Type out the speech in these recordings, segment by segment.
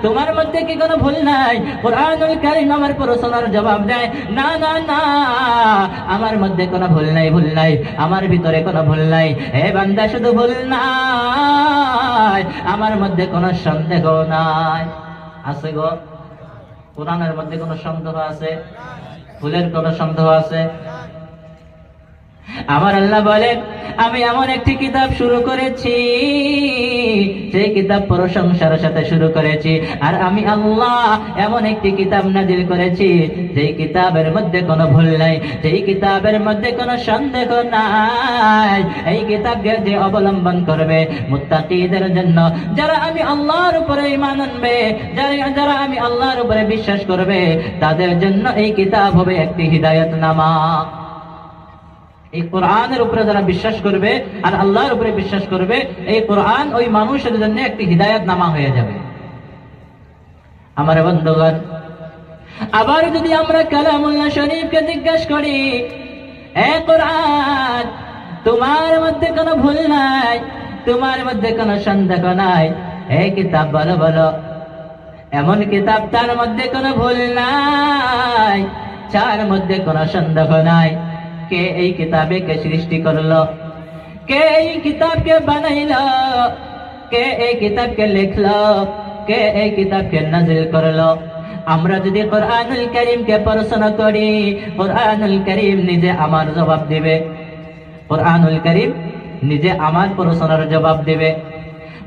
তোমার মধ্যে কি কোনো ভুল নাই? কুরআনুল কারীম আমার প্রশ্নের জবাব দেয়, না না না, আমার মধ্যে কোনো ভুল নাই, ভুল নাই, আমার ভিতরে কোনো ভুল নাই। হে বান্দা, শুধু ভুল নাই, আমার মধ্যে কোনো সন্দেহ নাই। আছে গো? কোরআনের মধ্যে কোনো সন্দেহ আছে? ভুলের কোনো সন্দেহ আছে? আমার আল্লাহ বলেন, আমি এমন একটি কিতাব শুরু করেছি, সেই কিতাব প্রশংসার সাথে শুরু করেছি। আর আমি আল্লাহ এমন একটি কিতাব নাজিল করেছি, যেই কিতাবের মধ্যে কোনো ভুল নাই, যেই কিতাবের মধ্যে কোনো সন্দেহ নাই। এই কিতাবকে যে অবলম্বন করবে মুত্তাকিদের জন্য, যারা আমি আল্লাহর উপরে ঈমান আনবে, যারা আমি আল্লাহর উপরে বিশ্বাস করবে, তাদের জন্য এই কিতাব হবে একটি হিদায়াতনামা। এই কোরআনের উপরে যারা বিশ্বাস করবে আর আল্লাহর উপরে বিশ্বাস করবে, এই কোরআন ওই মানুষের জন্য একটি হিদায়াতনামা হয়ে যাবে। আমার বন্ধুগণ, আবার যদি আমরা কালামুল্লাহ শরীফকে জিজ্ঞাসা করি, এ কোরআন, তোমার মধ্যে কোনো ভুল নাই, তোমার মধ্যে কোনো সন্দেহ নাই, এই কিতাব বলো বলো, এমন কিতাব তার মধ্যে কোনো ভুল নাই, যার মধ্যে কোনো সন্দেহ নাই। কে এই কিতাবে কে সৃষ্টি করলো? কে এই কিতাবকে বানাইলো? কে এই কিতাবকে লিখলো? কে এই কিতাবকে নাজিল করলো? আমরা যদি কোরআনুল কারীমকে প্রশ্ন করি, কোরআনুল কারীম নিজে আমার জবাব দিবে। কোরআনুল কারীম নিজে আমার প্রশ্নের জবাব দিবে।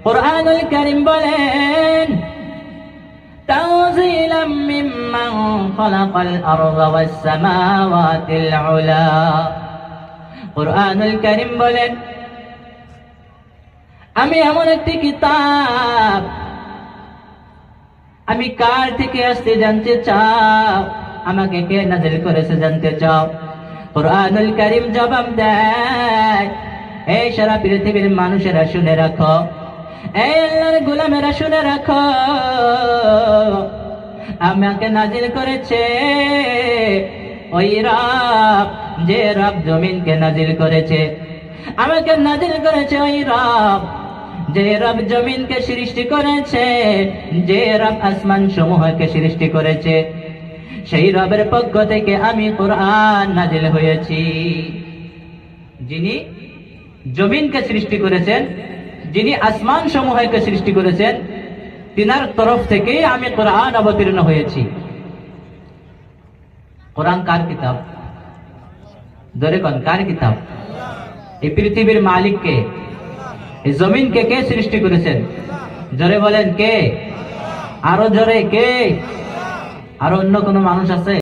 কোরআনুল কারীম বলেন, تنزيلا ممن خلق الأرض والسماوات العلى। কুরআনুল কারীম বলেন, আমি এমন একটি কিতাব, আমি কার থেকে আসতে জানতে চাও? আমাকে কে নাযিল করেছে জানতে চাও? কুরআনুল কারীম জবাব দেয়, এই সারা পৃথিবীর মানুষেরা শুনে রাখো, এই আল্লাহর গোলামেরা শুনে রাখো, আমাকে নাজিল করেছে ওই রব, যে রব জমিনকে নাজিল করেছে। আমাকে নাজিল করেছে ওই রব, যে রব জমিনকে সৃষ্টি করেছে, যে রব আসমান সমূহকে সৃষ্টি করেছে। সেই রবের পক্ষ থেকে আমি কোরআন নাজিল হয়েছি। যিনি জমিনকে সৃষ্টি করেছেন, যিনি আসমান সমূহকে সৃষ্টি করেছেন, তিনার তরফ থেকেই আমি কোরআন অবতীর্ণ হয়েছি। কোরআন কার কিতাব? জোরে কোন, কার কিতাব? এই পৃথিবীর মালিক কে? এই জমিনকে কে সৃষ্টি করেছেন? জোরে বলেন, কে? আরো জোরে, কে? আরো অন্য কোনো মানুষ আছে?